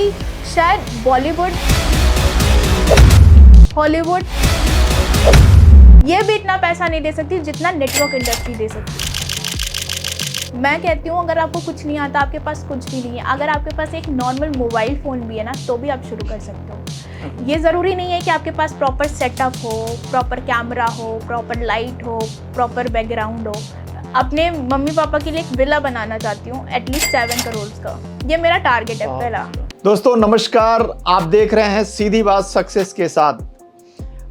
कि शायद बॉलीवुड, हॉलीवुड ये भी इतना पैसा नहीं दे सकती जितना नेटवर्क इंडस्ट्री दे सकती है। मैं कहती हूँ अगर आपको कुछ नहीं आता, आपके पास कुछ भी नहीं है, अगर आपके पास एक नॉर्मल मोबाइल फ़ोन भी है ना, तो भी आप शुरू कर सकते हो। ये ज़रूरी नहीं है कि आपके पास प्रॉपर सेटअप हो, प्रॉपर कैमरा हो, प्रॉपर लाइट हो, प्रॉपर बैकग्राउंड हो। अपने मम्मी पापा के लिए एक विला बनाना चाहती हूँ एटलीस्ट 7 करोड़ का। ये मेरा टारगेट है पहला। दोस्तों नमस्कार, आप देख रहे हैं सीधी बात सक्सेस के साथ।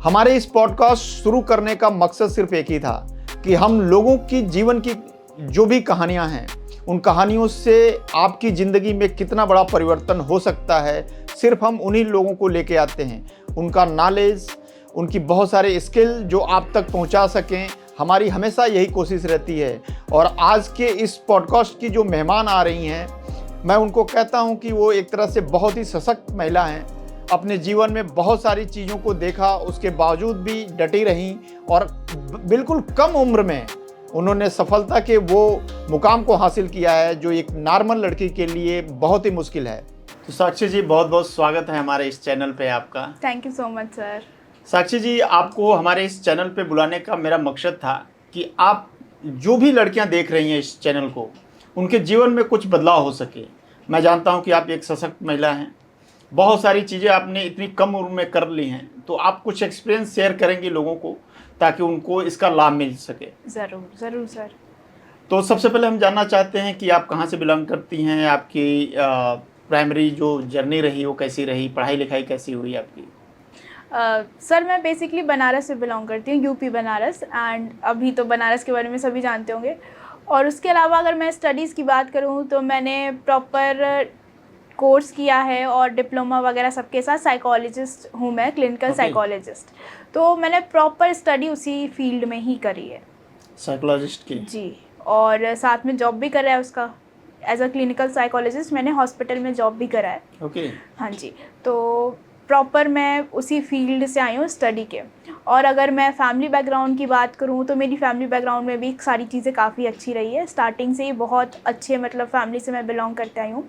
हमारे इस पॉडकास्ट शुरू करने का मकसद सिर्फ एक ही था कि हम लोगों की जीवन की जो भी कहानियां हैं, उन कहानियों से आपकी ज़िंदगी में कितना बड़ा परिवर्तन हो सकता है, सिर्फ हम उन्हीं लोगों को लेके आते हैं। उनका नॉलेज, उनकी बहुत सारे स्किल जो आप तक पहुंचा सकें, हमारी हमेशा यही कोशिश रहती है। और आज के इस पॉडकास्ट की जो मेहमान आ रही हैं, मैं उनको कहता हूं कि वो एक तरह से बहुत ही सशक्त महिला हैं। अपने जीवन में बहुत सारी चीज़ों को देखा, उसके बावजूद भी डटी रहीं और बिल्कुल कम उम्र में उन्होंने सफलता के वो मुकाम को हासिल किया है जो एक नॉर्मल लड़की के लिए बहुत ही मुश्किल है। तो साक्षी जी, बहुत बहुत स्वागत है हमारे इस चैनल पे आपका। Thank you so much sir. Sakshi ji, आपको हमारे इस चैनल पे बुलाने का मेरा मकसद था कि आप जो भी लड़कियां देख रही हैं इस चैनल को, उनके जीवन में कुछ बदलाव हो सके। मैं जानता हूं कि आप एक सशक्त महिला हैं, बहुत सारी चीज़ें आपने इतनी कम उम्र में कर ली हैं, तो आप कुछ एक्सपीरियंस शेयर करेंगी लोगों को ताकि उनको इसका लाभ मिल सके। ज़रूर ज़रूर सर। तो सबसे पहले हम जानना चाहते हैं कि आप कहाँ से बिलोंग करती हैं, आपकी प्राइमरी जो जर्नी रही वो कैसी रही, पढ़ाई लिखाई कैसी हुई आपकी? सर मैं बेसिकली बनारस से बिलोंग करती हूँ, यूपी बनारस। एंड अभी तो बनारस के बारे में सभी जानते होंगे। और उसके अलावा अगर मैं स्टडीज़ की बात करूँ तो मैंने प्रॉपर कोर्स किया है और डिप्लोमा वगैरह सबके साथ। साइकोलॉजिस्ट हूँ मैं, क्लिनिकल साइकोलॉजिस्ट। तो मैंने प्रॉपर स्टडी उसी फील्ड में ही करी है, साइकोलॉजिस्ट की जी। और साथ में जॉब भी करा है उसका, एज अ क्लिनिकल साइकोलॉजिस्ट मैंने हॉस्पिटल में जॉब भी करा है। ओके। हाँ जी। तो प्रॉपर मैं उसी फील्ड से आई हूँ स्टडी के। और अगर मैं फैमिली बैकग्राउंड की बात करूँ तो मेरी फैमिली बैकग्राउंड में भी सारी चीज़ें काफ़ी अच्छी रही है। स्टार्टिंग से ही बहुत अच्छे मतलब फैमिली से मैं बिलोंग करते आई हूँ।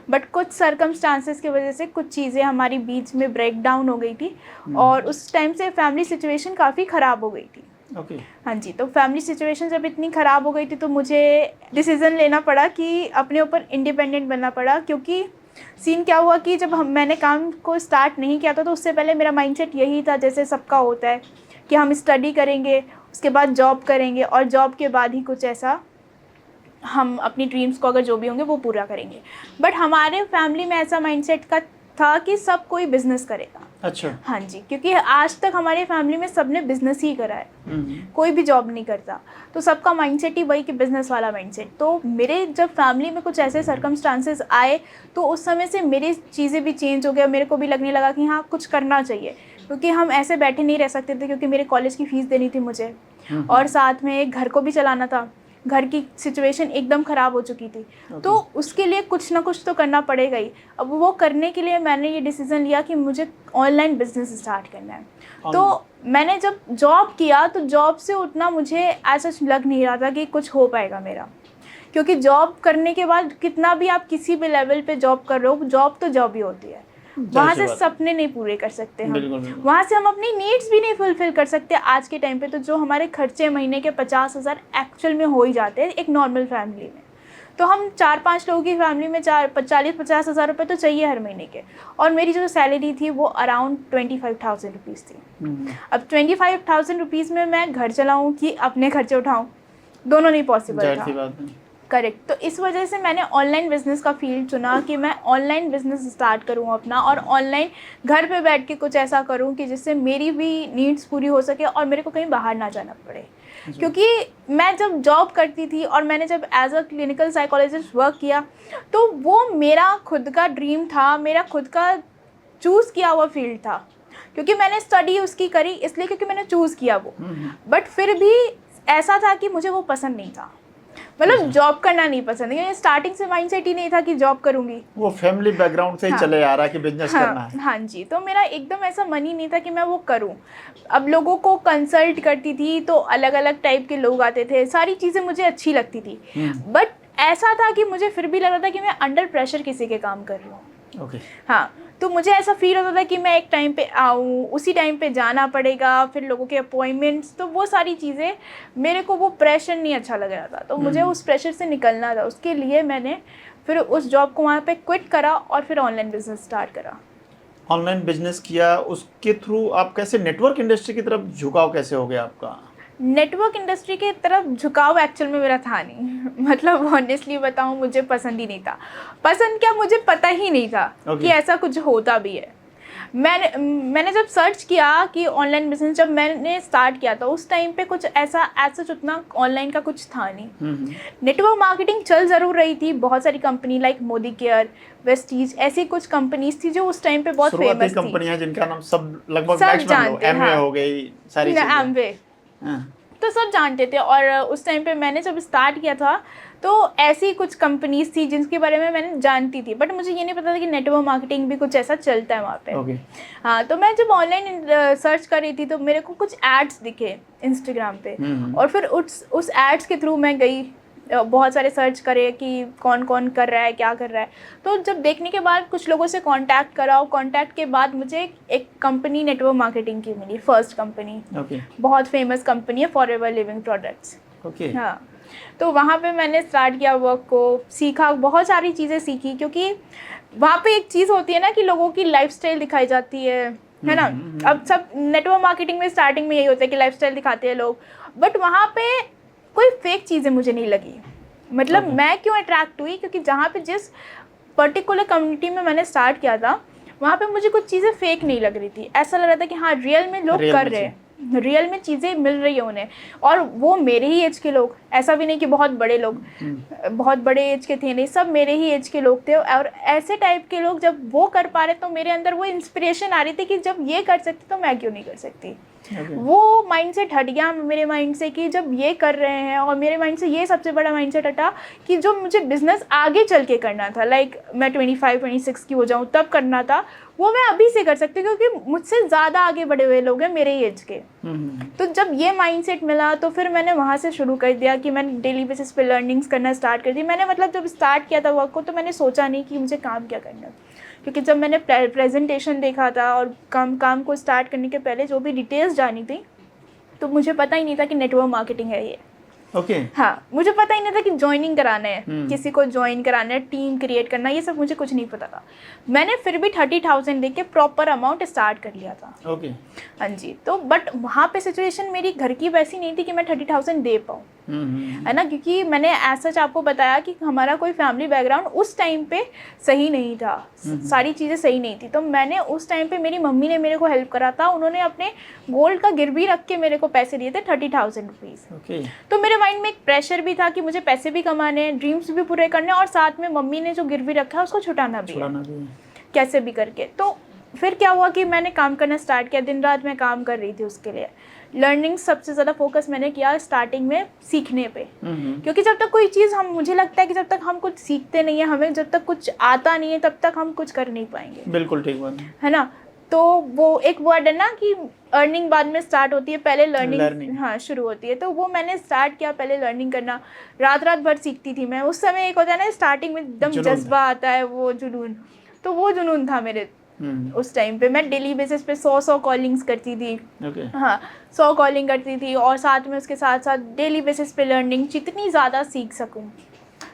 बट कुछ सर्कमस्टांसेस की वजह से कुछ चीज़ें हमारी बीच में ब्रेक डाउन हो गई थी और उस टाइम से फैमिली सिचुएशन काफ़ी ख़राब हो गई थी। ओके। हाँ जी। तो फैमिली सिचुएशन जब इतनी ख़राब हो गई थी तो मुझे डिसीज़न लेना पड़ा कि अपने ऊपर इंडिपेंडेंट बनना पड़ा। क्योंकि सीन क्या हुआ कि जब मैंने काम को स्टार्ट नहीं किया था तो उससे पहले मेरा माइंडसेट यही था जैसे सबका होता है कि हम स्टडी करेंगे, उसके बाद जॉब करेंगे और जॉब के बाद ही कुछ ऐसा हम अपनी ड्रीम्स को अगर जो भी होंगे वो पूरा करेंगे। बट हमारे फैमिली में ऐसा माइंडसेट का था कि सब कोई बिज़नेस करेगा। अच्छा। हाँ जी। क्योंकि आज तक हमारे फैमिली में सबने बिज़नेस ही करा है, कोई भी जॉब नहीं करता। तो सबका माइंडसेट ही वही कि बिज़नेस वाला माइंडसेट। तो मेरे जब फैमिली में कुछ ऐसे सर्कमस्टांसेस आए तो उस समय से मेरी चीज़ें भी चेंज हो गया। मेरे को भी लगने लगा कि हाँ कुछ करना चाहिए, क्योंकि हम ऐसे बैठे नहीं रह सकते थे। क्योंकि मेरे कॉलेज की फ़ीस देनी थी मुझे और साथ में एक घर को भी चलाना था। घर की सिचुएशन एकदम ख़राब हो चुकी थी। तो उसके लिए कुछ ना कुछ तो करना पड़ेगा ही। अब वो करने के लिए मैंने ये डिसीज़न लिया कि मुझे ऑनलाइन बिज़नेस स्टार्ट करना है। तो मैंने जब जॉब किया तो जॉब से उतना मुझे ऐसा लग नहीं रहा था कि कुछ हो पाएगा मेरा। क्योंकि जॉब करने के बाद कितना भी आप किसी भी लेवल पे जॉब कर रहे हो, जॉब तो जॉब ही होती है। वहाँ से सपने नहीं पूरे कर सकते हम, वहाँ से हम अपनी नीड्स भी नहीं फुलफिल कर सकते। आज के टाइम पे तो जो हमारे खर्चे महीने के 50,000 एक्चुअल में हो ही जाते हैं एक नॉर्मल फैमिली में। तो हम 4-5 लोगों की फैमिली में 40-50 हज़ार रुपये तो चाहिए हर महीने के। और मेरी जो सैलरी थी वो अराउंड 25,000 रुपीज़ थी। अब 25,000 रुपीज़ में मैं घर चलाऊँ कि अपने खर्चे उठाऊँ, दोनों नहीं पॉसिबल था। करेक्ट। तो इस वजह से मैंने ऑनलाइन बिज़नेस का फील्ड चुना कि मैं ऑनलाइन बिज़नेस स्टार्ट करूं अपना, और ऑनलाइन घर पे बैठ के कुछ ऐसा करूं कि जिससे मेरी भी नीड्स पूरी हो सके और मेरे को कहीं बाहर ना जाना पड़े। क्योंकि मैं जब जॉब करती थी और मैंने जब as a clinical psychologist work किया तो वो मेरा खुद का ड्रीम था, मेरा खुद का चूज़ किया हुआ फील्ड था। क्योंकि मैंने स्टडी उसकी करी इसलिए क्योंकि मैंने चूज़ किया वो। बट फिर भी ऐसा था कि मुझे वो पसंद नहीं था, मतलब जॉब करना नहीं पसंद है। स्टार्टिंग से माइंडसेट ही नहीं था कि जॉब करूंगी। वो फैमिली बैकग्राउंड से ही चले आ रहा है कि बिजनेस करना है। हाँ जी। तो मेरा एकदम ऐसा मन ही नहीं था कि मैं वो करूं। अब लोगों को कंसल्ट करती थी तो अलग अलग टाइप के लोग आते थे, सारी चीज़ें मुझे अच्छी लगती थी। बट ऐसा था कि मुझे फिर भी लग रहा था कि मैं अंडर प्रेशर किसी के काम कर रही हूँ। ओके। हाँ, तो मुझे ऐसा फील होता था कि मैं एक टाइम पे आऊँ, उसी टाइम पे जाना पड़ेगा, फिर लोगों के अपॉइंटमेंट्स, तो वो सारी चीज़ें मेरे को, वो प्रेशर नहीं अच्छा लग रहा था। तो मुझे उस प्रेशर से निकलना था। उसके लिए मैंने फिर उस जॉब को वहाँ पे क्विट करा और फिर ऑनलाइन बिजनेस स्टार्ट करा। ऑनलाइन बिजनेस किया, उसके थ्रू आप कैसे नेटवर्क इंडस्ट्री की तरफ झुकाव कैसे हो गया आपका? नेटवर्क इंडस्ट्री के तरफ झुकाव एक्चुअल में मेरा था नहीं। मतलब ऑनेस्टली बताऊं, मुझे पसंद ही नहीं था। पसंद क्या, मुझे पता ही नहीं था कि ऐसा कुछ होता भी है। मैंने जब सर्च किया कि ऑनलाइन बिजनेस, जब मैंने स्टार्ट किया था उस टाइम पे कुछ ऐसा उतना ऑनलाइन का कुछ था नहीं। नेटवर्क मार्केटिंग चल ज़रूर रही थी, बहुत सारी company like Modi care, Vestige, ऐसी कुछ कंपनीज थी जो उस टाइम पे बहुत फेमस थी। कंपनियां जिनका नाम सब लगभग सब जानते हैं। एमवे हो गई, सारी चीजें एमवे, तो सब जानते थे। और उस टाइम पे मैंने जब स्टार्ट किया था तो ऐसी कुछ कंपनीज थी जिनके बारे में मैंने जानती थी, बट मुझे ये नहीं पता था कि नेटवर्क मार्केटिंग भी कुछ ऐसा चलता है वहाँ पे। हाँ, तो मैं जब ऑनलाइन सर्च कर रही थी तो मेरे को कुछ एड्स दिखे इंस्टाग्राम पे, और फिर उस एड्स के थ्रू मैं गई, बहुत सारे सर्च करे कि कौन कौन कर रहा है, क्या कर रहा है। तो जब देखने के बाद कुछ लोगों से कांटेक्ट करा, और कांटेक्ट के बाद मुझे एक कंपनी नेटवर्क मार्केटिंग की मिली, फर्स्ट कंपनी। बहुत फेमस कंपनी है, फॉरएवर लिविंग प्रोडक्ट्स। हाँ, तो वहाँ पे मैंने स्टार्ट किया वर्क को, सीखा, बहुत सारी चीज़ें सीखी, क्योंकि वहाँ पे एक चीज़ होती है ना कि लोगों की लाइफस्टाइल दिखाई जाती है ना। अब सब नेटवर्क मार्केटिंग में स्टार्टिंग में यही होता है कि लाइफस्टाइल दिखाते हैं लोग, बट वहाँ पे कोई फेक चीज़ें मुझे नहीं लगी। मतलब मैं क्यों अट्रैक्ट हुई, क्योंकि जहाँ पे जिस पर्टिकुलर कम्युनिटी में मैंने स्टार्ट किया था वहाँ पे मुझे कुछ चीज़ें फेक नहीं लग रही थी। ऐसा लग रहा था कि हाँ, रियल में लोग कर रहे हैं, रियल में चीज़ें मिल रही है उन्हें, और वो मेरे ही एज के लोग, ऐसा भी नहीं कि बहुत बड़े लोग, बहुत बड़े एज के थे नहीं, सब मेरे ही एज के लोग थे। और ऐसे टाइप के लोग जब वो कर पा रहे तो मेरे अंदर वो इंस्पिरेशन आ रही थी कि जब ये कर सकती तो मैं क्यों नहीं कर सकती। वो माइंडसेट हट गया मेरे माइंड से कि जब ये कर रहे हैं, और मेरे माइंड से ये सबसे बड़ा माइंडसेट हटा कि जो मुझे बिजनेस आगे चल के करना था, लाइक मैं 25-26 की हो जाऊँ तब करना था, वो मैं अभी से कर सकती हूँ, क्योंकि मुझसे ज़्यादा आगे बढ़े हुए लोग हैं मेरे एज के। तो जब ये माइंडसेट मिला तो फिर मैंने वहाँ से शुरू कर दिया कि मैंने डेली बेसिस पे लर्निंग्स करना स्टार्ट कर दी। मैंने मतलब जब स्टार्ट किया था वर्क को तो मैंने सोचा नहीं कि मुझे काम क्या करना है, क्योंकि जब मैंने प्रेजेंटेशन देखा था और काम को स्टार्ट करने के पहले जो भी डिटेल्स जानी थी, तो मुझे पता ही नहीं था कि नेटवर्क मार्केटिंग है ये। हाँ, मुझे पता ही नहीं था कि ज्वाइनिंग कराना है, किसी को ज्वाइन कराना है, टीम क्रिएट करना, ये सब मुझे कुछ नहीं पता था। मैंने फिर भी 30,000 दे के प्रॉपर अमाउंट स्टार्ट कर लिया था। हाँ जी, तो बट वहाँ पे सिचुएशन मेरी घर की वैसी नहीं थी कि मैं 30,000 दे पाऊँ, है ना, क्योंकि मैंने ऐसा आपको बताया कि हमारा कोई फैमिली बैकग्राउंड उस टाइम पे सही नहीं था, सारी चीज़ें सही नहीं थी। तो मैंने उस टाइम पे, मेरी मम्मी ने मेरे को हेल्प करा था, उन्होंने अपने गोल्ड का गिरवी रख के मेरे को पैसे दिए थे 30,000 रुपीज़। तो मेरे माइंड में एक प्रेशर भी था कि मुझे पैसे भी कमाने हैं, ड्रीम्स भी पूरे करने, और साथ में मम्मी ने जो गिरवी रखा है उसको छुटाना भी है कैसे भी करके। तो फिर क्या हुआ कि मैंने काम करना स्टार्ट किया, दिन रात मैं काम कर रही थी उसके लिए। लर्निंग सबसे ज़्यादा फोकस मैंने किया स्टार्टिंग में सीखने पे, क्योंकि जब तक कोई चीज़ मुझे लगता है कि जब तक हम कुछ सीखते नहीं है, हमें जब तक कुछ आता नहीं है, तब तक हम कुछ कर नहीं पाएंगे। बिल्कुल ठीक बात है ना। तो वो एक वर्ड है ना कि अर्निंग बाद में स्टार्ट होती है, पहले लर्निंग हाँ शुरू होती है। तो वो मैंने स्टार्ट किया, पहले लर्निंग करना, रात भर सीखती थी मैं। उस समय एक होता है ना स्टार्टिंग में एकदम जज्बा आता है, वो जुनून, तो वो जुनून था मेरे उस टाइम पे। मैं डेली बेसिस पे 100 कॉलिंग्स करती थी। हाँ, 100 कॉलिंग करती थी, और साथ में उसके साथ साथ डेली बेसिस पे लर्निंग, जितनी ज़्यादा सीख सकूं,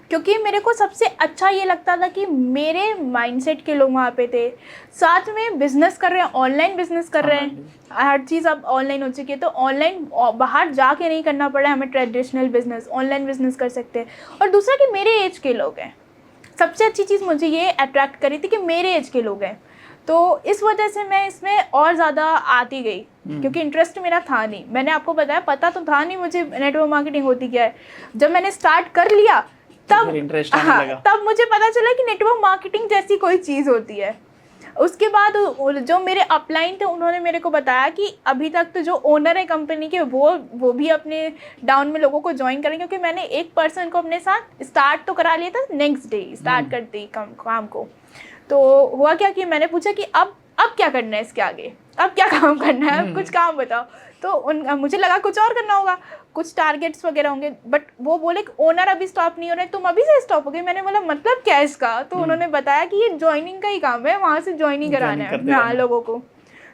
क्योंकि मेरे को सबसे अच्छा ये लगता था कि मेरे माइंडसेट के लोग वहाँ पे थे, साथ में बिजनेस कर रहे हैं, ऑनलाइन बिजनेस कर रहे हैं, हर चीज़ अब ऑनलाइन हो चुकी है, तो ऑनलाइन बाहर जाके नहीं करना पड़ा हमें ट्रेडिशनल बिजनेस, ऑनलाइन बिजनेस कर सकते हैं। और दूसरा कि मेरे एज के लोग हैं, सबसे अच्छी चीज़ मुझे ये अट्रैक्ट करी थी कि मेरे एज के लोग हैं। तो इस वजह से मैं इसमें और ज़्यादा आती गई, क्योंकि इंटरेस्ट मेरा था नहीं। मैंने आपको बताया, पता तो था नहीं मुझे नेटवर्क मार्केटिंग होती क्या है। जब मैंने स्टार्ट कर लिया तब तब मुझे पता चला कि नेटवर्क मार्केटिंग जैसी कोई चीज़ होती है। उसके बाद जो मेरे अपलाइन थे उन्होंने मेरे को बताया कि अभी तक तो जो ओनर है कंपनी के वो भी अपने डाउन में लोगों को ज्वाइन करें, क्योंकि मैंने एक पर्सन को अपने साथ स्टार्ट तो करा लिया था, नेक्स्ट डे स्टार्ट करते ही काम को। तो हुआ क्या कि मैंने पूछा कि अब अब क्या करना है इसके आगे, अब क्या काम करना है, अब कुछ काम बताओ। तो मुझे लगा कुछ और करना होगा, कुछ टारगेट्स वगैरह होंगे, बट वो बोले कि ओनर अभी स्टॉप नहीं हो रहा है, तुम अभी से स्टॉप हो गई। मैंने बोला मतलब क्या है इसका? तो उन्होंने बताया कि ये ज्वाइनिंग का ही काम है, वहाँ से ज्वाइनिंग कराना है हाँ लोगों को।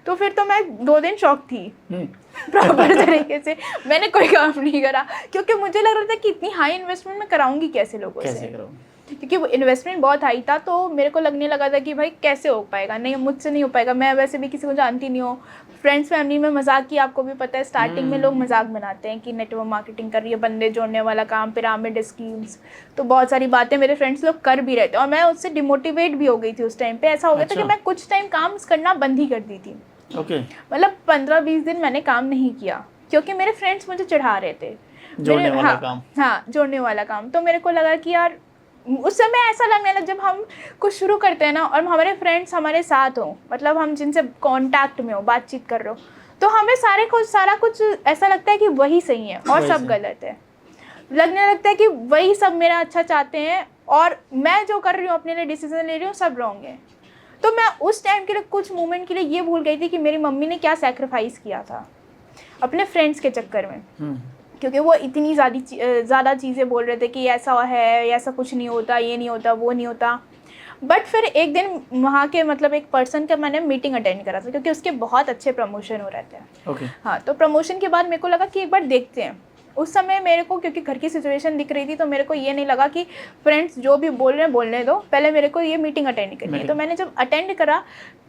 तो फिर तो मैं 2 दिन शॉक थी प्रॉपर तरीके से। मैंने कोई काम नहीं करा क्योंकि मुझे लग रहा था कि इतनी हाई इन्वेस्टमेंट मैं कराऊंगी कैसे लोगों से, क्योंकि वो इन्वेस्टमेंट बहुत हाई था। तो मेरे को लगने लगा था कि भाई कैसे हो पाएगा, नहीं मुझसे नहीं हो पाएगा, मैं वैसे भी किसी को जानती नहीं हूँ। फ्रेंड्स फैमिली में मजाक की, आपको भी पता है स्टार्टिंग में लोग मजाक बनाते हैं कि नेटवर्क मार्केटिंग कर रही है, बंदे जोड़ने वाला काम, पिरामिड स्कीम्स, तो बहुत सारी बातें मेरे फ्रेंड्स लोग कर भी रहे थे और मैं उससे डिमोटिवेट भी हो गई थी। उस टाइम पे ऐसा हो गया था कि मैं कुछ टाइम काम करना बंद ही कर दी थी। मतलब 15-20 दिन मैंने काम नहीं किया क्योंकि मेरे फ्रेंड्स मुझे चढ़ा रहे थे जोड़ने वाला काम। हाँ, जोड़ने वाला काम। तो मेरे को लगा कि यार उस समय ऐसा लगने लगा, जब हम कुछ शुरू करते हैं ना और हमारे फ्रेंड्स हमारे साथ हो, मतलब हम जिनसे कांटेक्ट में हो, बातचीत कर रहे हो, तो हमें सारा कुछ ऐसा लगता है कि वही सही है और सब गलत है। लगने लगता है कि वही सब मेरा अच्छा चाहते हैं और मैं जो कर रही हूँ, अपने लिए डिसीजन ले रही हूँ, सब रॉन्ग है। तो मैं उस टाइम के लिए, कुछ मोमेंट के लिए ये भूल गई थी कि मेरी मम्मी ने क्या सैक्रिफाइस किया था अपने फ्रेंड्स के चक्कर में, क्योंकि वो इतनी ज़्यादा चीज़ें बोल रहे थे कि ऐसा है, ऐसा कुछ नहीं होता, ये नहीं होता, वो नहीं होता। बट फिर एक दिन वहाँ के मतलब एक पर्सन का मैंने मीटिंग अटेंड करा था क्योंकि उसके बहुत अच्छे प्रमोशन हो रहे थे। हाँ, तो प्रमोशन के बाद मेरे को लगा कि एक बार देखते हैं। उस समय मेरे को, क्योंकि घर की सिचुएशन दिख रही थी, तो मेरे को ये नहीं लगा कि फ्रेंड्स जो भी बोल रहे हैं बोलने दो, पहले मेरे को ये मीटिंग अटेंड करनी है। तो मैंने जब अटेंड करा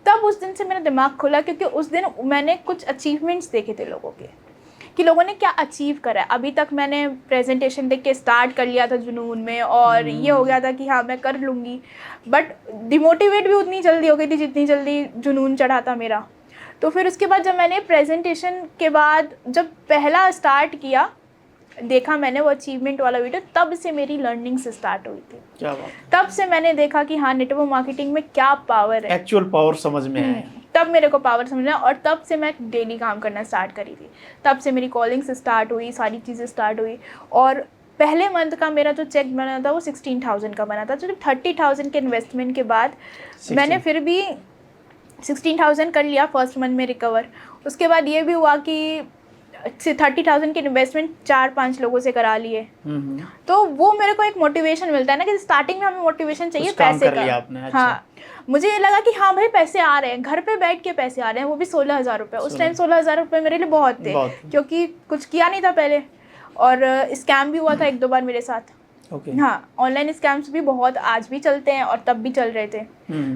तब उस दिन से मेरा दिमाग खुला, क्योंकि उस दिन मैंने कुछ अचीवमेंट्स देखे थे लोगों के, कि लोगों ने क्या अचीव करा है। अभी तक मैंने प्रेजेंटेशन देख के स्टार्ट कर लिया था जुनून में और ये हो गया था कि हाँ मैं कर लूँगी, बट डिमोटिवेट भी उतनी जल्दी हो गई थी जितनी जल्दी जुनून चढ़ा था मेरा। तो फिर उसके बाद जब मैंने प्रेजेंटेशन के बाद जब पहला स्टार्ट किया, देखा मैंने वो अचीवमेंट वाला वीडियो, तब से मेरी लर्निंग से स्टार्ट हुई थी। क्या बात। तब से मैंने देखा कि हाँ नेटवर्क मार्केटिंग में क्या पावर है, एक्चुअल पावर समझ में आया। तब मेरे को पावर समझना, और तब से मैं डेली काम करना स्टार्ट करी थी। तब से मेरी कॉलिंग्स स्टार्ट हुई, सारी चीज़ें स्टार्ट हुई। और पहले मंथ का मेरा जो चेक बना था वो 16,000 का बना था। तो 30,000 के इन्वेस्टमेंट के बाद मैंने फिर भी 16,000 कर लिया फर्स्ट मंथ में रिकवर। उसके बाद ये भी हुआ कि 30,000 के इन्वेस्टमेंट 4-5 लोगों से करा लिए। तो वो मेरे को एक मोटिवेशन मिलता है ना, कि स्टार्टिंग में हमें मोटिवेशन चाहिए पैसे का। अच्छा। हाँ, मुझे ये लगा कि हाँ भाई पैसे आ रहे हैं, घर पे बैठ के पैसे आ रहे हैं, वो भी 16,000 रुपये। उस टाइम 16,000 रुपये मेरे लिए बहुत थे, क्योंकि कुछ किया नहीं था पहले, और स्कैम भी हुआ था 1-2 बार मेरे साथ। हाँ, ऑनलाइन स्कैम्स भी बहुत आज भी चलते हैं और तब भी चल रहे थे।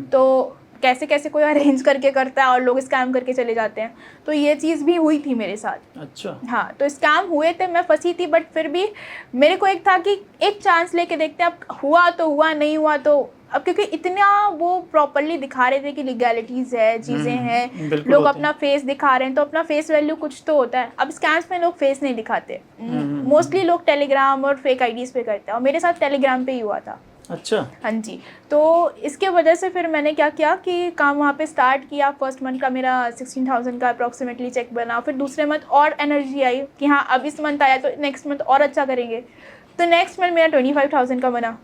तो कैसे कैसे कोई अरेंज करके करता है और लोग स्कैम करके चले जाते हैं, तो ये चीज़ भी हुई थी मेरे साथ। अच्छा। हाँ, तो स्कैम हुए थे, मैं फंसी थी, बट फिर भी मेरे को एक था कि एक चांस लेके देखते हैं, अब हुआ तो हुआ, नहीं हुआ तो अब, क्योंकि इतना वो प्रॉपरली दिखा रहे थे कि लीगैलिटीज़ है, चीज़ें हैं, लोग अपना फेस दिखा रहे हैं, तो अपना फेस वैल्यू कुछ तो होता है। अब स्कैम्स में लोग फेस नहीं दिखाते, मोस्टली लोग टेलीग्राम और फेक आईडीज़ पे करते हैं, और मेरे साथ टेलीग्राम पे ही हुआ था। अच्छा। हाँ जी। तो इसके वजह से फिर मैंने क्या किया कि काम वहाँ पे स्टार्ट किया। फर्स्ट मंथ का मेरा 16,000 का अप्रॉक्सीमेटली चेक बना। फिर दूसरे मंथ और एनर्जी आई कि हाँ अब इस मंथ आया तो नेक्स्ट मंथ और अच्छा करेंगे, तो नेक्स्ट मंथ मेरा 25,000 का बना।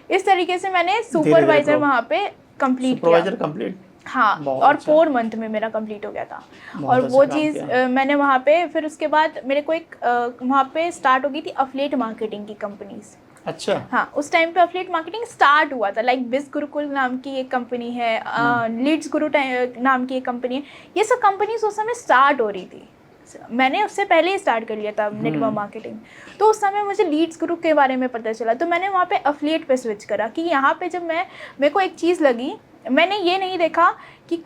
इस तरीके से मैंने सुपरवाइजर वहाँ पे कंप्लीट किया। हाँ, और 4 मंथ में मेरा कंप्लीट हो गया था। और वो चीज़ मैंने वहाँ पे, फिर उसके बाद मेरे को एक वहाँ पे स्टार्ट हो गई थी अफिलिएट मार्केटिंग की कंपनीज। अच्छा। हाँ, उस टाइम पे अफिलिएट मार्केटिंग स्टार्ट हुआ था। लाइक बिज गुरुकुल नाम की एक कंपनी है, लीड्स गुरु नाम की एक कंपनी है, ये सब कंपनीज उस समय स्टार्ट हो रही थी। मैंने उससे पहले ही स्टार्ट कर लिया था नेटवर्क मार्केटिंग। तो उस समय मुझे लीड्स ग्रुप के बारे में पता चला, तो मैंने वहाँ पे अफिलिएट पे स्विच करा कि यहाँ पे जब मेरे को एक चीज़ लगी, मैंने ये नहीं देखा कि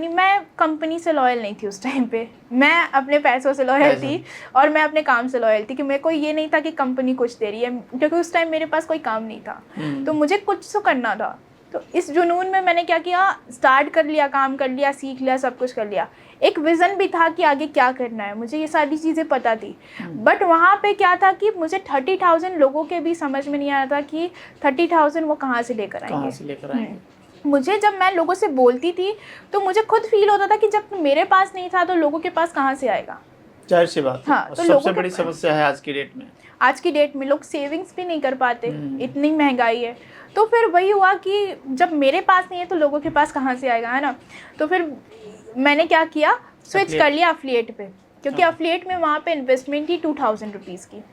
मैं कंपनी से लॉयल नहीं थी उस टाइम पे, मैं अपने पैसों से लॉयल थी और मैं अपने काम से लॉयल थी, कि मेरे को ये नहीं था कि कंपनी कुछ दे रही है, क्योंकि उस टाइम मेरे पास कोई काम नहीं था, तो मुझे कुछ तो करना था। तो इस जुनून में मैंने क्या किया, स्टार्ट कर लिया, काम कर लिया, सीख लिया, सब कुछ कर लिया। एक विज़न भी था कि आगे क्या करना है, मुझे ये सारी चीज़ें पता थी। बट वहाँ पे क्या था कि मुझे 30,000 लोगों के भी समझ में नहीं आ रहा था कि 30,000 वो कहाँ से लेकर आएंगे। मुझे जब मैं लोगों से बोलती थी तो मुझे खुद फील होता था कि जब मेरे पास नहीं था तो लोगों के पास कहाँ से आएगा। जाहिर सी बात है। हाँ, और तो लोगों सबसे के बड़ी समस्या है आज की डेट में। आज की डेट में लोग सेविंग्स भी नहीं कर पाते, इतनी महंगाई है। तो फिर वही हुआ कि जब मेरे पास नहीं है तो लोगों के पास कहाँ से आएगा, है ना। तो फिर मैंने क्या किया, स्विच कर लिया अफिलिएट पे, क्योंकि अफिलिएट में वहाँ पे इन्वेस्टमेंट थी 2000 रुपीज़ की,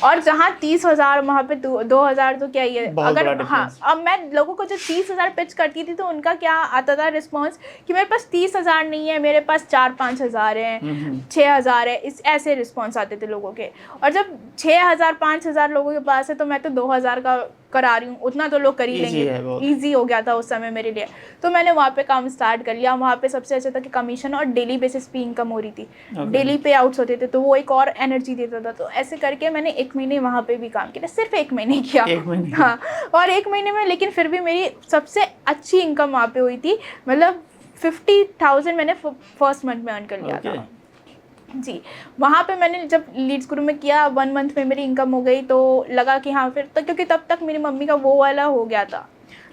और जहाँ 30,000 वहाँ पे 2,000, तो क्या ही है। बहुत अगर बड़ा हाँ, difference। अब मैं लोगों को जो 30,000 पिच करती थी तो उनका क्या आता था रिस्पॉन्स कि मेरे पास 30,000 नहीं है, मेरे पास 4-5 हज़ार हैं, 6,000 है, इस ऐसे रिस्पॉन्स आते थे लोगों के। और जब 6,000 5,000 लोगों के पास है तो मैं तो 2,000 का करा रही हूँ, उतना तो लोग कर ही Easy है बहुत। लेंगे। ईजी हो गया था उस समय मेरे लिए। तो मैंने वहाँ पे काम स्टार्ट कर लिया। वहाँ पे सबसे अच्छा था कि कमीशन और डेली बेसिस पे इनकम हो रही थी, डेली पे आउट्स होते थे, तो वो एक और एनर्जी देता था। तो ऐसे करके मैंने 1 महीने वहाँ पे भी काम किया, सिर्फ 1 महीने किया। 1 महीने? हाँ, और 1 महीने में लेकिन फिर भी मेरी सबसे अच्छी इनकम वहाँ पे हुई थी। मतलब 50,000 मैंने फर्स्ट मंथ में अर्न कर लिया था जी। वहाँ पे मैंने जब लीड्स गुरु में किया, 1 मंथ में मेरी इनकम हो गई, तो लगा कि हाँ फिर तक, क्योंकि तब तक मेरी मम्मी का वो वाला हो गया था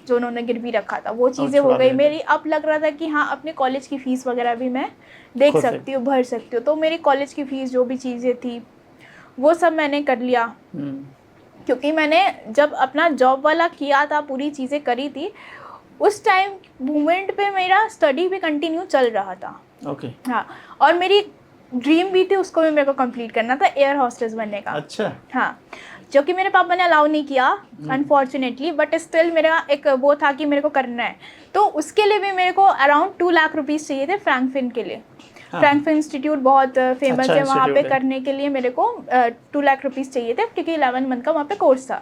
जो उन्होंने गिरवी रखा था, वो चीज़ें हो गई मेरी। अब लग रहा था कि हाँ अपने कॉलेज की फ़ीस वगैरह भी मैं देख सकती हूँ, भर सकती हूँ। तो मेरी कॉलेज की फ़ीस जो भी चीज़ें थी वो सब मैंने कर लिया, क्योंकि मैंने जब अपना जॉब वाला किया था, पूरी चीज़ें करी थी, उस टाइम मोमेंट पे मेरा स्टडी भी कंटिन्यू चल रहा था। हाँ, और मेरी ड्रीम भी थी, उसको भी मेरे को कंप्लीट करना था, एयर होस्टेस बनने का। अच्छा। हाँ, जो कि मेरे पापा ने अलाउ नहीं किया अनफॉर्चुनेटली, बट स्टिल मेरा एक वो था कि मेरे को करना है। तो उसके लिए भी मेरे को अराउंड 2 लाख रुपीज़ चाहिए थे फ्रैंकफिन के लिए। फ्रैंकफिन इंस्टीट्यूट बहुत फेमस है, वहाँ पे करने के लिए मेरे को 2 लाख रुपीज़ चाहिए थे, क्योंकि 11 मंथ का वहाँ पे कोर्स था।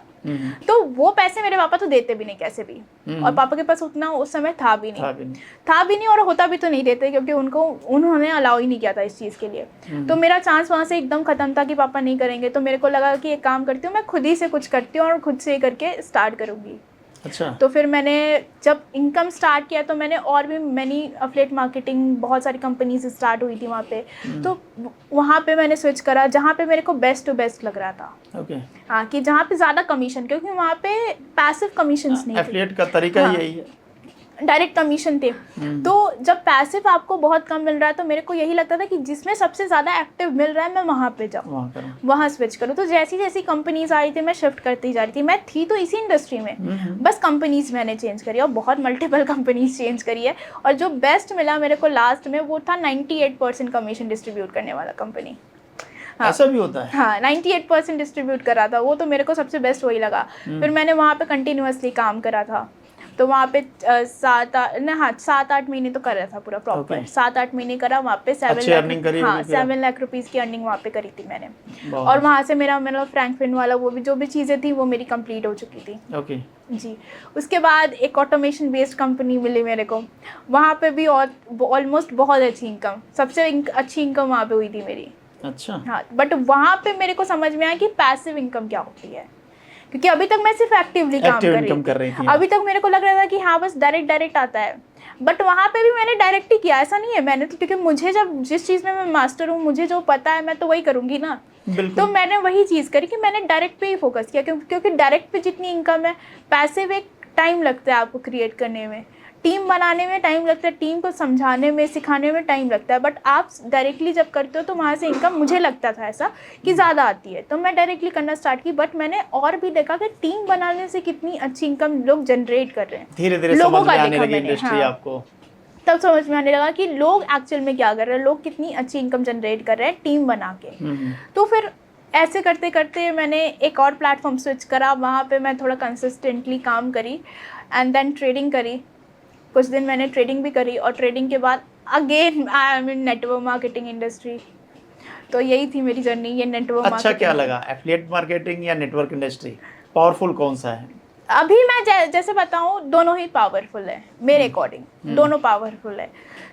तो वो पैसे मेरे पापा तो देते भी नहीं कैसे भी, और पापा के पास उतना उस समय था भी नहीं, और होता भी तो नहीं देते, क्योंकि उन्होंने अलाउ ही नहीं किया था इस चीज़ के लिए। तो मेरा चांस वहाँ से एकदम ख़त्म था कि पापा नहीं करेंगे। तो मेरे को लगा कि एक काम करती हूँ, मैं खुद ही से कुछ करती हूँ और खुद से करके स्टार्ट करूँगी। अच्छा। तो फिर मैंने जब इनकम स्टार्ट किया तो मैंने और भी मैनी अफिलिएट मार्केटिंग, बहुत सारी कंपनीज स्टार्ट हुई थी वहाँ पे। तो वहाँ पे मैंने स्विच करा जहाँ पे मेरे को बेस्ट टू बेस्ट लग रहा था। हाँ, कि जहाँ पे ज़्यादा कमीशन, क्योंकि वहाँ पे पैसिव कमीशंस नहीं थे। एफिलिएट का तरीका ही यही है, डायरेक्ट कमीशन थे। तो जब पैसिव आपको बहुत कम मिल रहा है तो मेरे को यही लगता था कि जिसमें सबसे ज़्यादा एक्टिव मिल रहा है मैं वहाँ पे जाऊँ, वहाँ स्विच करूँ। तो जैसी जैसी कंपनीज आ रही थी मैं शिफ्ट करती जा रही थी। मैं थी तो इसी इंडस्ट्री में, बस कंपनीज मैंने चेंज करी, और बहुत मल्टीपल कंपनीज चेंज करी है। और जो बेस्ट मिला मेरे को लास्ट में वो था 98% कमीशन डिस्ट्रीब्यूट करने वाला कंपनी। हाँ, ऐसा भी होता है। हाँ, 98% डिस्ट्रीब्यूट करा था वो, तो मेरे को सबसे बेस्ट वही लगा। फिर मैंने वहाँ पे कंटिन्यूअसली काम करा था। तो वहाँ पे 7-8 महीने तो करा था पूरा प्रॉपर। 7-8 महीने करा वहाँ पे। 7 लाख रुपीज़ की अर्निंग वहाँ पे करी थी मैंने। और वहाँ से मेरा फ्रैंकफिन वाला वो भी जो भी चीज़ें थी वो मेरी कंप्लीट हो चुकी थी। जी। उसके बाद एक ऑटोमेशन बेस्ड कंपनी मिली मेरे को, वहाँ पे भी ऑलमोस्ट बहुत अच्छी इनकम, सबसे अच्छी इनकम वहाँ पे हुई थी मेरी। अच्छा। हाँ, बट वहाँ पे मेरे को समझ में आया कि पैसिव इनकम क्या होती है, क्योंकि अभी तक मैं सिर्फ एक्टिवली काम कर रही थी। अभी तक मेरे को लग रहा था कि हाँ बस डायरेक्ट आता है, बट वहाँ पे भी मैंने डायरेक्ट ही किया, ऐसा नहीं है मैंने तो, क्योंकि मुझे जब जिस चीज़ में मैं मास्टर हूँ, मुझे जो पता है मैं तो वही करूँगी ना। तो मैंने वही चीज़ करी कि मैंने डायरेक्ट पे ही फोकस किया, क्योंकि डायरेक्ट पे जितनी इनकम है, पैसिव एक टाइम लगता है आपको क्रिएट करने में, टीम बनाने में टाइम लगता है, टीम को समझाने में, सिखाने में टाइम लगता है। बट आप डायरेक्टली जब करते हो तो वहाँ से इनकम, मुझे लगता था ऐसा कि ज़्यादा आती है, तो मैं डायरेक्टली करना स्टार्ट की। बट मैंने और भी देखा कि टीम बनाने से कितनी अच्छी इनकम लोग जनरेट कर रहे हैं। धीरे-धीरे लोगों का देखा मैंने। हाँ, आपको तब समझ में आने लगा कि लोग एक्चुअल में क्या कर रहे हैं, लोग कितनी अच्छी इनकम जनरेट कर रहे हैं टीम बना के। तो फिर ऐसे करते करते मैंने एक और प्लेटफॉर्म स्विच करा, वहाँ पे मैं थोड़ा कंसिस्टेंटली काम करी, एंड देन ट्रेडिंग करी। कुछ दिन मैंने ट्रेडिंग भी करी, और ट्रेडिंग के बाद again I am in network marketing industry. तो यही थी मेरी जर्नी, ये नेटवर्क मार्केटिंग। अच्छा, क्या लगा, एफिलिएट मार्केटिंग या नेटवर्क इंडस्ट्री, पावरफुल कौन सा है? अभी मैं जैसे बताऊँ, दोनों ही पावरफुल है मेरे अकॉर्डिंग, दोनों पावरफुल है।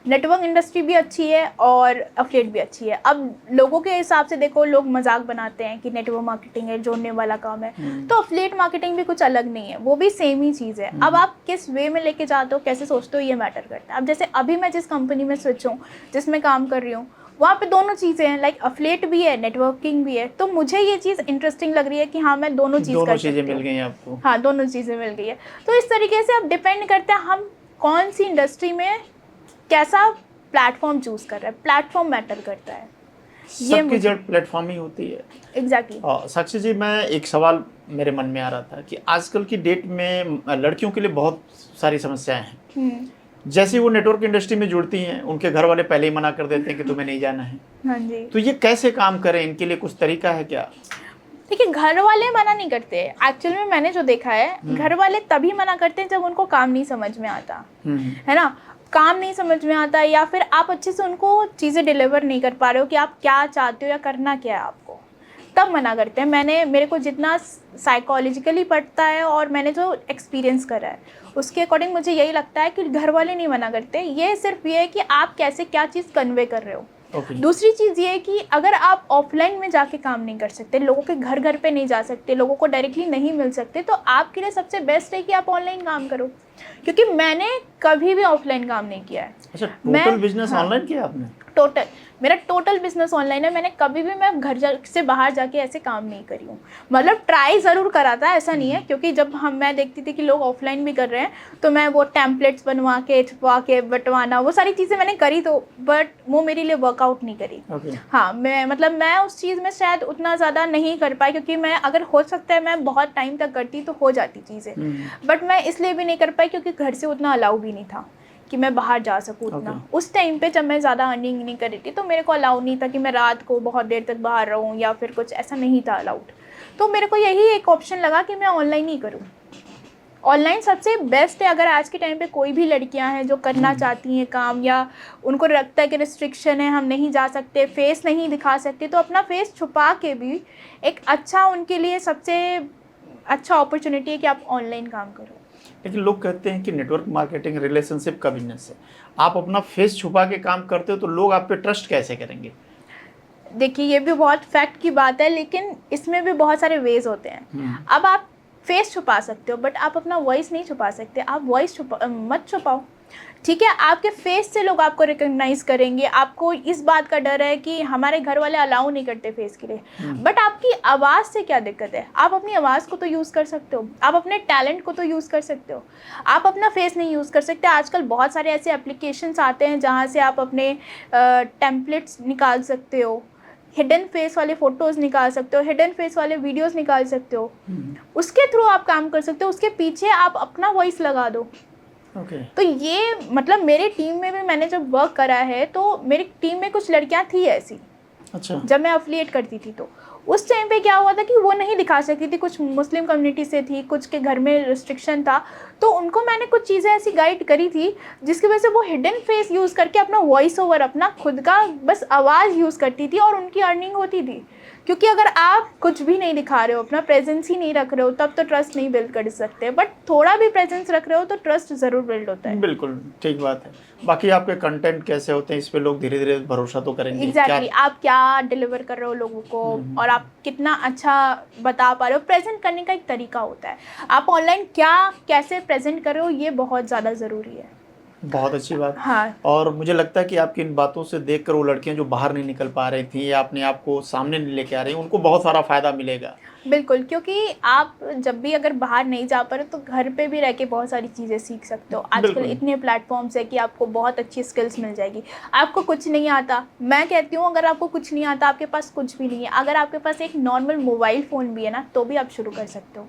नेटवर्क इंडस्ट्री भी अच्छी है और एफिलिएट भी अच्छी है। अब लोगों के हिसाब से देखो, लोग मजाक बनाते हैं कि नेटवर्क मार्केटिंग है, जोड़ने वाला काम है, तो एफिलिएट मार्केटिंग भी कुछ अलग नहीं है, वो भी सेम ही चीज़ है। अब आप किस वे में लेके जाते हो, कैसे सोचते हो, ये मैटर करता है। अब जैसे अभी मैं जिस कंपनी में स्विच हूँ, जिसमें काम कर रही हूँ, वहाँ पे दोनों चीज़ें हैं, लाइक एफिलिएट भी है, नेटवर्किंग भी है। तो मुझे ये चीज़ इंटरेस्टिंग लग रही है कि हाँ मैं दोनों चीज़ें मिल गई हैं आपको। हाँ, दोनों चीज़ें मिल गई है। तो इस तरीके से अब डिपेंड करता है हम कौन सी इंडस्ट्री में कैसा प्लेटफॉर्म चूज़ कर रहे हैं, प्लेटफॉर्म मैटर करता है। सबकी जड़ प्लेटफॉर्म ही होती है। एग्जैक्टली। साक्षी जी, मैं एक सवाल मेरे मन में आ रहा था कि आजकल की डेट में लड़कियों के लिए बहुत सारी समस्याएं हैं। जैसे वो नेटवर्क इंडस्ट्री में जुड़ती हैं, उनके घर वाले पहले ही मना कर देते हैं कि तुम्हें नहीं जाना है। हाँ जी। तो ये कैसे काम करें, इनके लिए कुछ तरीका है क्या? देखिए, घर वाले मना नहीं करते। एक्चुअल में मैंने जो देखा है, घर वाले तभी मना करते हैं जब उनको काम नहीं समझ में आता, है ना। काम नहीं समझ में आता, या फिर आप अच्छे से उनको चीज़ें डिलीवर नहीं कर पा रहे हो कि आप क्या चाहते हो या करना क्या है आपको, तब मना करते हैं। मेरे को जितना साइकोलॉजिकली पड़ता है और मैंने जो एक्सपीरियंस करा है, उसके अकॉर्डिंग मुझे यही लगता है कि घर वाले नहीं मना करते। ये सिर्फ ये है कि आप कैसे क्या चीज़ कन्वे कर रहे हो। दूसरी चीज़ ये है कि अगर आप ऑफलाइन में जाके काम नहीं कर सकते, लोगों के घर घर पे नहीं जा सकते, लोगों को डायरेक्टली नहीं मिल सकते, तो आपके लिए सबसे बेस्ट है कि आप ऑनलाइन काम करो। क्योंकि मैंने कभी भी ऑफलाइन काम नहीं किया है। अच्छा, टोटल बिजनेस ऑनलाइन किया आपने? टोटल, मेरा टोटल बिजनेस ऑनलाइन है। मैंने कभी भी मैं घर से बाहर जाके ऐसे काम नहीं करी हूँ। मतलब ट्राई ज़रूर करा था, ऐसा नहीं है, क्योंकि जब मैं देखती थी कि लोग ऑफलाइन भी कर रहे हैं, तो मैं वो टेम्पलेट्स बनवा के, छपवा के, बंटवाना, वो सारी चीज़ें मैंने करी, तो बट वो मेरे लिए वर्कआउट नहीं करी। हाँ, मैं उस चीज़ में शायद उतना ज़्यादा नहीं कर पाई, क्योंकि मैं, अगर हो सकता है मैं बहुत टाइम तक करती तो हो जाती चीज़ें, बट मैं इसलिए भी नहीं कर पाई क्योंकि घर से उतना अलाउ भी नहीं था कि मैं बाहर जा सकूँ उतना। उस टाइम पे जब मैं ज़्यादा अर्निंग नहीं कर रही थी, तो मेरे को अलाउ नहीं था कि मैं रात को बहुत देर तक बाहर रहूँ, या फिर कुछ ऐसा नहीं था अलाउड। तो मेरे को यही एक ऑप्शन लगा कि मैं ऑनलाइन ही करूँ। ऑनलाइन सबसे बेस्ट है। अगर आज के टाइम पे कोई भी लड़कियां हैं जो करना चाहती हैं काम, या उनको लगता है कि रिस्ट्रिक्शन है, हम नहीं जा सकते, फेस नहीं दिखा सकते, तो अपना फेस छुपा के भी एक अच्छा, उनके लिए सबसे अच्छा अपॉर्चुनिटी है कि आप ऑनलाइन काम करो। लेकिन लोग कहते हैं कि नेटवर्क मार्केटिंग रिलेशनशिप का बिजनेस है, आप अपना फेस छुपा के काम करते हो, तो लोग आप पे ट्रस्ट कैसे करेंगे? देखिए, ये भी बहुत फैक्ट की बात है, लेकिन इसमें भी बहुत सारे वेज होते हैं। अब आप फेस छुपा सकते हो, बट आप अपना वॉइस नहीं छुपा सकते। आप वॉइस मत छुपाओ, ठीक है। आपके फेस से लोग आपको रिकॉग्नाइज करेंगे। आपको इस बात का डर है कि हमारे घर वाले अलाउ नहीं करते फेस के लिए, बट आपकी आवाज़ से क्या दिक्कत है? आप अपनी आवाज़ को तो यूज़ कर सकते हो, आप अपने टैलेंट को तो यूज़ कर सकते हो। आप अपना फेस नहीं यूज़ कर सकते। आजकल बहुत सारे ऐसे एप्लीकेशंस आते हैं जहाँ से आप अपने टेम्पलेट्स निकाल सकते हो, हिडन फेस वाले फ़ोटोज़ निकाल सकते हो, हिडन फेस वाले वीडियोस निकाल सकते हो। उसके थ्रू आप काम कर सकते हो। उसके पीछे आप अपना वॉइस लगा दो। तो ये मतलब मेरे टीम में भी मैंने जब वर्क करा है, तो मेरी टीम में कुछ लड़कियां थी ऐसी। अच्छा। जब मैं अफिलिएट करती थी, तो उस टाइम पे क्या हुआ था कि वो नहीं दिखा सकती थी। कुछ मुस्लिम कम्युनिटी से थी, कुछ के घर में रिस्ट्रिक्शन था, तो उनको मैंने कुछ चीज़ें ऐसी गाइड करी थी जिसकी वजह से वो हिडन फेस यूज़ करके अपना वॉइस ओवर, अपना खुद का बस आवाज़ यूज़ करती थी, और उनकी अर्निंग होती थी। क्योंकि अगर आप कुछ भी नहीं दिखा रहे हो, अपना प्रेजेंस ही नहीं रख रहे हो, तब तो ट्रस्ट नहीं बिल्ड कर सकते, बट थोड़ा भी प्रेजेंस रख रहे हो तो ट्रस्ट ज़रूर बिल्ड होता है। बिल्कुल ठीक बात है। बाकी आपके कंटेंट कैसे होते हैं, इस पे लोग धीरे धीरे भरोसा तो करेंगे। एग्जैक्टली, आप क्या डिलीवर कर रहे हो लोगों को, और आप कितना अच्छा बता पा रहे हो। प्रेजेंट करने का एक तरीका होता है, आप ऑनलाइन क्या कैसे प्रेजेंट कर रहे हो, ये बहुत ज़्यादा ज़रूरी है। बहुत अच्छी बात। हाँ। और मुझे लगता है कि आपकी इन बातों से देखकर वो लड़कियां जो बाहर नहीं निकल पा रही थी, या अपने आप को सामने नहीं लेके आ रही, उनको बहुत सारा फायदा मिलेगा। बिल्कुल, क्योंकि आप जब भी अगर बाहर नहीं जा पा रहे, तो घर पे भी रह के बहुत सारी चीज़ें सीख सकते हो। आजकल इतने प्लेटफॉर्म्स है कि आपको बहुत अच्छी स्किल्स मिल जाएगी। आपको कुछ नहीं आता, मैं कहती हूँ अगर आपको कुछ नहीं आता, आपके पास कुछ भी नहीं है, अगर आपके पास एक नॉर्मल मोबाइल फ़ोन भी है ना, तो भी आप शुरू कर सकते हो।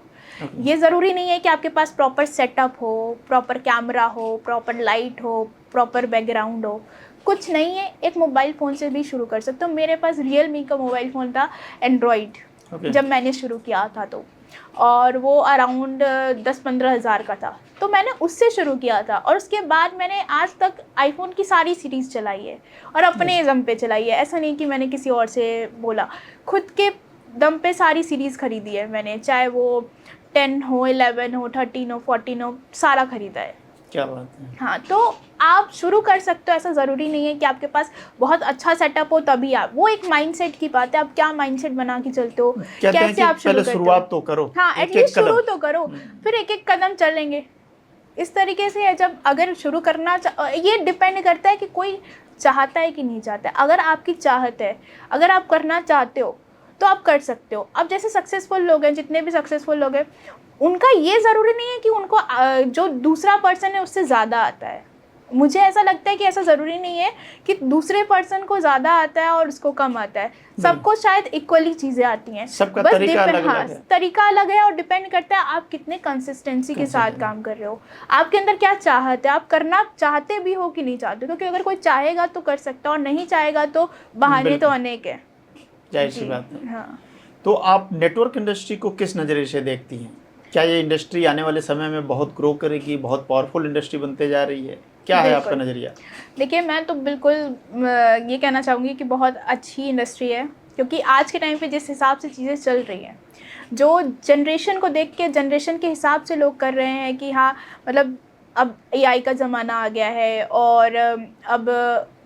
ये ज़रूरी नहीं है कि आपके पास प्रॉपर सेटअप हो, प्रॉपर कैमरा हो, प्रॉपर लाइट हो, प्रॉपर बैकग्राउंड हो, कुछ नहीं है। एक मोबाइल फ़ोन से भी शुरू कर सकते हो। मेरे पास Realme का मोबाइल फ़ोन था, एंड्रॉयड, जब मैंने शुरू किया था, तो और वो अराउंड 10-15 हज़ार का था, तो मैंने उससे शुरू किया था। और उसके बाद मैंने आज तक आईफोन की सारी सीरीज़ चलाई है, और अपने दम पे चलाई है। ऐसा नहीं कि मैंने किसी और से बोला, खुद के दम पे सारी सीरीज़ खरीदी है मैंने, चाहे वो 10 हो, 11 हो, 13 हो, 14 हो, सारा खरीदा है। क्या बात है। हाँ, तो आप शुरू कर सकते हो। ऐसा ज़रूरी नहीं है कि आपके पास बहुत अच्छा सेटअप हो तभी आप, वो एक माइंडसेट की बात है। आप क्या माइंडसेट बना के चलते हो, कैसे आप शुरू करते हो। शुरुआत तो करो, हाँ, एटलीस्ट शुरू तो करो, फिर एक एक कदम चलेंगे। इस तरीके से है। जब अगर शुरू करना, ये डिपेंड करता है कि कोई चाहता है कि नहीं चाहता है। अगर आपकी चाहत है, अगर आप करना चाहते हो, तो आप कर सकते हो। अब जैसे सक्सेसफुल लोग हैं, जितने भी सक्सेसफुल लोग हैं, उनका ये ज़रूरी नहीं है कि उनको जो दूसरा पर्सन है उससे ज़्यादा आता है। मुझे ऐसा लगता है कि ऐसा ज़रूरी नहीं है कि दूसरे पर्सन को ज़्यादा आता है और उसको कम आता है, सबको शायद इक्वली चीज़ें आती हैं, सबका बस तरीका अलग हाँ अलग है। तरीका अलग है और डिपेंड करता है आप कितने कंसिस्टेंसी के साथ काम कर रहे हो, आपके अंदर क्या चाहत है, आप करना चाहते भी हो कि नहीं चाहते, क्योंकि अगर कोई चाहेगा तो कर सकता है और नहीं चाहेगा तो बहाने तो अनेक है। जाहिर सी बात है। हाँ, तो आप नेटवर्क इंडस्ट्री को किस नज़रिए से देखती हैं? क्या ये इंडस्ट्री आने वाले समय में बहुत ग्रो करेगी, बहुत पावरफुल इंडस्ट्री बनते जा रही है? क्या है आपका नज़रिया? देखिए मैं तो बिल्कुल ये कहना चाहूँगी कि बहुत अच्छी इंडस्ट्री है, क्योंकि आज के टाइम पे जिस हिसाब से चीज़ें चल रही हैं, जो जनरेशन को देख के जनरेशन के हिसाब से लोग कर रहे हैं कि हाँ मतलब अब एआई का ज़माना आ गया है और अब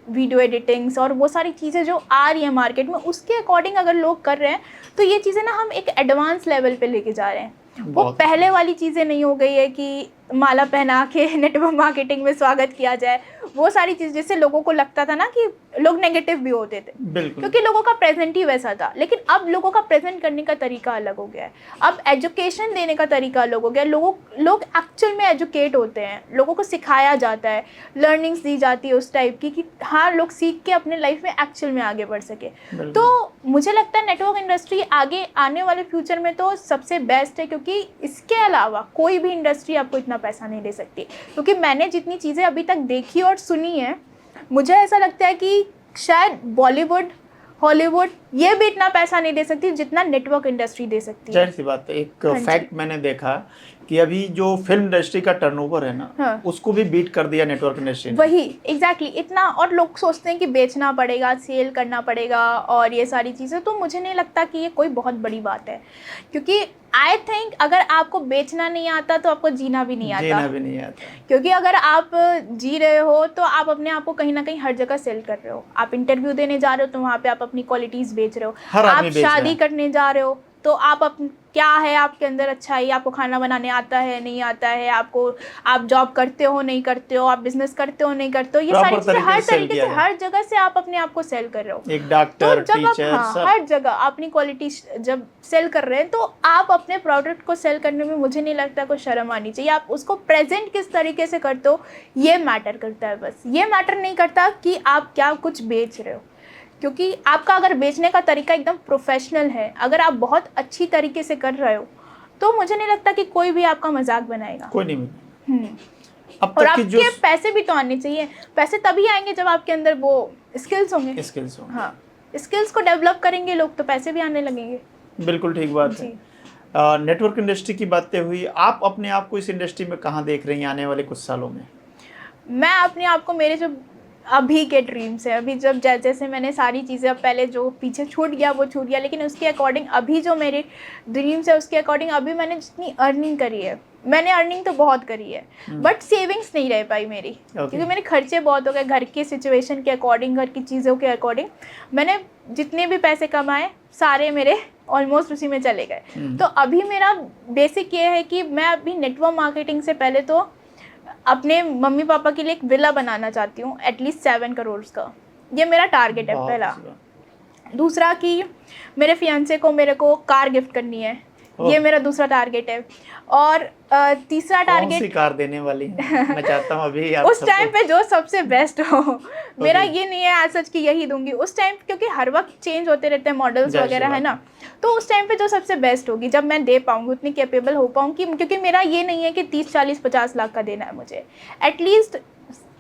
वीडियो एडिटिंग्स और वो सारी चीज़ें जो आ रही हैं मार्केट में, उसके अकॉर्डिंग अगर लोग कर रहे हैं तो ये चीज़ें ना हम एक एडवांस लेवल पे लेके जा रहे हैं। वो पहले वाली चीज़ें नहीं हो गई है कि माला पहना के नेटवर्क मार्केटिंग में स्वागत किया जाए, वो सारी चीज़ जिससे लोगों को लगता था ना कि लोग नेगेटिव भी होते थे, क्योंकि लोगों का प्रेजेंट ही वैसा था। लेकिन अब लोगों का प्रेजेंट करने का तरीका अलग हो गया है, अब एजुकेशन देने का तरीका अलग हो गया है, लोग एक्चुअल में एजुकेट होते हैं, लोगों को सिखाया जाता है, लर्निंग्स दी जाती है उस टाइप की कि हाँ लोग सीख के अपने लाइफ में एक्चुअल में आगे बढ़ सके। तो मुझे लगता है नेटवर्क इंडस्ट्री आगे आने वाले फ्यूचर में तो सबसे बेस्ट है, क्योंकि इसके अलावा कोई भी इंडस्ट्री आपको इतना पैसा नहीं दे सकती। क्योंकि मैंने जितनी चीज़ें अभी तक देखी और सुनी है, मुझे ऐसा लगता है कि शायद बॉलीवुड हॉलीवुड ये भी इतना पैसा नहीं दे सकती जितना नेटवर्क इंडस्ट्री दे सकती है। जाहिर सी बात है। एक फैक्ट मैंने देखा कि अभी जो फिल्म इंडस्ट्री का टर्नओवर है ना, हाँ, उसको भी बीट कर दिया नेटवर्क इंडस्ट्री ने। वही एग्जैक्टली इतना, और लोग सोचते हैं कि बेचना पड़ेगा, सेल करना पड़ेगा और ये सारी चीज़ें, तो मुझे नहीं लगता कि ये कोई बहुत बड़ी बात है, क्योंकि आई थिंक अगर आपको बेचना नहीं आता तो आपको जीना भी नहीं आता। क्योंकि अगर आप जी रहे हो तो आप अपने आप को कहीं ना कहीं हर जगह सेल कर रहे हो, आप इंटरव्यू देने जा रहे हो तो वहाँ पे आप अपनी क्वालिटीज़ बेच रहे हो, आप शादी करने जा रहे हो तो आप क्या है आपके अंदर अच्छाई, आपको खाना बनाने आता है नहीं आता है, आप जॉब करते हो नहीं करते हो, आप बिजनेस करते हो नहीं करते हो, ये सारी चीज़ें हर तरीके से हर जगह से आप अपने आप को सेल कर रहे हो। एक डॉक्टर, तो जब टीचर, आप हर जगह अपनी क्वालिटी जब सेल कर रहे हैं तो आप अपने प्रोडक्ट को सेल करने में मुझे नहीं लगता कोई शर्म आनी चाहिए। आप उसको प्रेजेंट किस तरीके से करते हो ये मैटर करता है, बस ये मैटर नहीं करता कि आप क्या कुछ बेच रहे हो, क्योंकि आपका अगर बेचने का तरीका एकदम प्रोफेशनल है, अगर आप बहुत अच्छी तरीके से कर रहे हो, तो मुझे नहीं लगता कि कोई भी आपका मजाक बनाएगा। कोई नहीं। अब और आपके पैसे भी तो आने चाहिए, पैसे तभी आएंगे जब आपके अंदर वो स्किल्स होंगे। हाँ, स्किल्स को डेवलप करेंगे लोग तो पैसे भी आने लगेंगे। बिल्कुल ठीक बात है। नेटवर्क इंडस्ट्री की बातें हुई, आप अपने आप को इस इंडस्ट्री में कहाँ देख रही हैं आने वाले कुछ सालों में? मैं अपने आप को, मेरे जो अभी के ड्रीम्स है, अभी जब जैसे मैंने सारी चीज़ें, अब पहले जो पीछे छूट गया वो छूट गया, लेकिन उसके अकॉर्डिंग अभी जो मेरे ड्रीम्स है उसके अकॉर्डिंग अभी मैंने जितनी अर्निंग करी है, मैंने अर्निंग तो बहुत करी है बट सेविंग्स नहीं रह पाई मेरी, क्योंकि मेरे खर्चे बहुत हो गए घर की सिचुएशन के अकॉर्डिंग, घर की चीज़ों के अकॉर्डिंग। मैंने जितने भी पैसे कमाए सारे मेरे ऑलमोस्ट उसी में चले गए। तो अभी मेरा बेसिक ये है कि मैं अभी नेटवर्क मार्केटिंग से पहले तो अपने मम्मी पापा के लिए एक विला बनाना चाहती हूँ, एटलीस्ट 7 करोड़ का, ये मेरा टारगेट है पहला। दूसरा कि मेरे फियांसे को मेरे को कार गिफ्ट करनी है, ये मेरा दूसरा टारगेट है। और तीसरा टारगेट, कौन सी कार देने वाली है? मैं चाहता हूँ अभी आप उस टाइम पे जो सबसे बेस्ट हो। मेरा ये नहीं है आज सच कि यही दूंगी उस टाइम, क्योंकि हर वक्त चेंज होते रहते हैं मॉडल्स वगैरह, है ना, तो उस टाइम पे जो सबसे बेस्ट होगी, जब मैं दे पाऊंगी, उतनी कैपेबल हो पाऊंगी, क्योंकि मेरा ये नहीं है कि 30, 40, 50 लाख का देना है मुझे, एटलीस्ट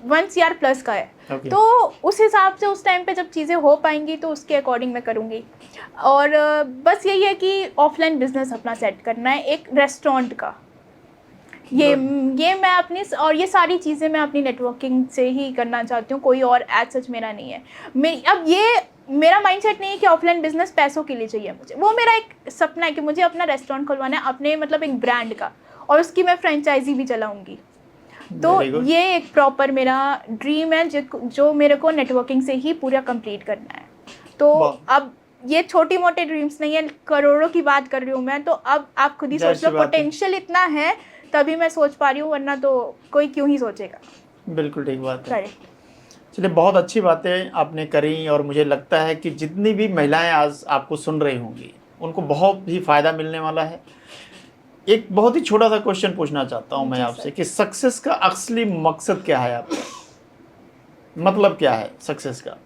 1 CR प्लस का है। तो उस हिसाब से उस टाइम पे जब चीज़ें हो पाएंगी तो उसके अकॉर्डिंग मैं करूँगी। और बस यही है कि ऑफलाइन बिजनेस अपना सेट करना है, एक रेस्टोरेंट का, ये मैं अपनी, और ये सारी चीज़ें मैं अपनी नेटवर्किंग से ही करना चाहती हूँ, कोई और एज सच मेरा नहीं है। अब ये मेरा माइंडसेट नहीं है कि ऑफलाइन बिजनेस पैसों के लिए चाहिए मुझे, वो मेरा एक सपना है कि मुझे अपना रेस्टोरेंट खुलवाना है, अपने मतलब एक ब्रांड का, और उसकी मैं फ्रेंचाइजी भी चलाऊँगी। तो ये एक प्रॉपर मेरा ड्रीम है जो मेरे को नेटवर्किंग से ही पूरा कंप्लीट करना है। तो अब ये छोटी मोटे ड्रीम्स नहीं है, करोड़ों की बात कर रही हूँ मैं, तो अब आप खुद ही सोच लो, पोटेंशियल इतना है तभी मैं सोच पा रही हूँ, वरना तो कोई क्यों ही सोचेगा। बिल्कुल ठीक बात है। चलिए, बहुत अच्छी बातें आपने करी, और मुझे लगता है कि जितनी भी महिलाएं आज आपको सुन रही होंगी उनको बहुत ही फ़ायदा मिलने वाला है। एक बहुत ही छोटा सा क्वेश्चन पूछना चाहता हूँ मैं आपसे कि सक्सेस का असली मकसद क्या है आपका? मतलब क्या है सक्सेस का?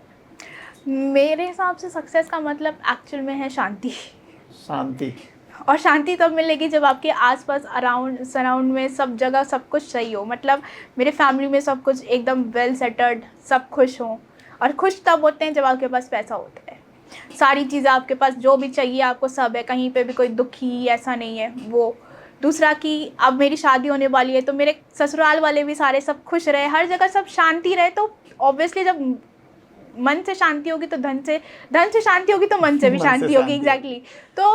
मेरे हिसाब से सक्सेस का मतलब एक्चुअल में है शांति। शांति। और शांति तब मिलेगी जब आपके आसपास अराउंड सराउंड में सब जगह सब कुछ सही हो। मतलब मेरे फैमिली में सब कुछ एकदम वेल सेटल्ड, सब खुश हों। और खुश तब होते हैं जब आपके पास पैसा होता है, सारी चीज़ें आपके पास जो भी चाहिए आपको सब है, कहीं पे भी कोई दुखी ऐसा नहीं है वो। दूसरा कि अब मेरी शादी होने वाली है तो मेरे ससुराल वाले भी सारे सब खुश रहे, हर जगह सब शांति रहे। तो ऑब्वियसली जब मन से शांति होगी तो धन से शांति होगी तो मन से भी मन से शांति होगी। शांति। एग्जैक्टली। तो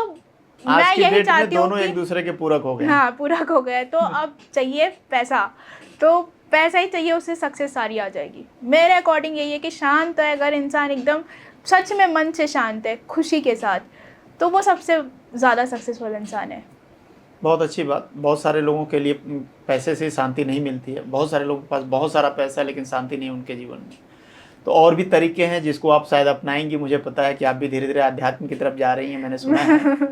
आज मैं की यही डेट में चाहती हूँ दोनों कि एक दूसरे के पूरक हो गए हैं। हाँ, पूरा हो गया है। तो अब चाहिए पैसा, तो पैसा ही चाहिए, उससे सक्सेस सारी आ जाएगी। मेरे अकॉर्डिंग यही है कि शांत है अगर इंसान, एकदम सच में मन से शांत है खुशी के साथ, तो वो सबसे ज़्यादा सक्सेसफुल इंसान है। बहुत अच्छी बात। बहुत सारे लोगों के लिए पैसे से शांति नहीं मिलती है। बहुत सारे लोगों के पास बहुत सारा पैसा है लेकिन शांति नहीं है उनके जीवन में। तो और भी तरीके हैं जिसको आप शायद अपनाएंगी। मुझे पता है कि आप भी धीरे धीरे अध्यात्म की तरफ जा रही हैं, मैंने सुना है।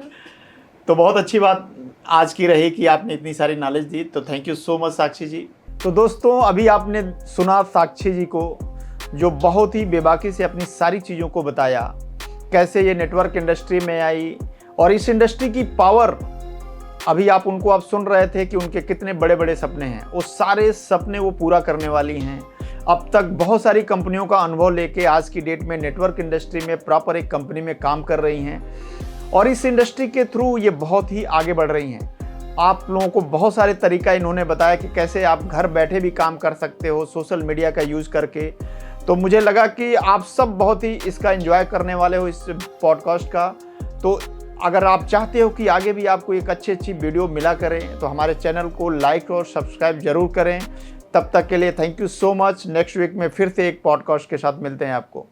तो बहुत अच्छी बात आज की रही कि आपने इतनी सारी नॉलेज दी। तो थैंक यू सो मच साक्षी जी। तो दोस्तों, अभी आपने सुना साक्षी जी को, जो बहुत ही बेबाकी से अपनी सारी चीज़ों को बताया, कैसे ये नेटवर्क इंडस्ट्री में आई और इस इंडस्ट्री की पावर। अभी आप सुन रहे थे कि उनके कितने बड़े बड़े सपने हैं। वो सारे सपने वो पूरा करने वाली हैं। अब तक बहुत सारी कंपनियों का अनुभव लेके आज की डेट में नेटवर्क इंडस्ट्री में प्रॉपर एक कंपनी में काम कर रही हैं और इस इंडस्ट्री के थ्रू ये बहुत ही आगे बढ़ रही हैं। आप लोगों को बहुत सारे तरीका इन्होंने बताया कि कैसे आप घर बैठे भी काम कर सकते हो सोशल मीडिया का यूज़ करके। तो मुझे लगा कि आप सब बहुत ही इसका एंजॉय करने वाले हो इस पॉडकास्ट का। तो अगर आप चाहते हो कि आगे भी आपको एक अच्छी वीडियो मिला करें तो हमारे चैनल को लाइक और सब्सक्राइब जरूर करें। तब तक के लिए thank you so much. Next week में फिर से एक पॉडकास्ट के साथ मिलते हैं आपको।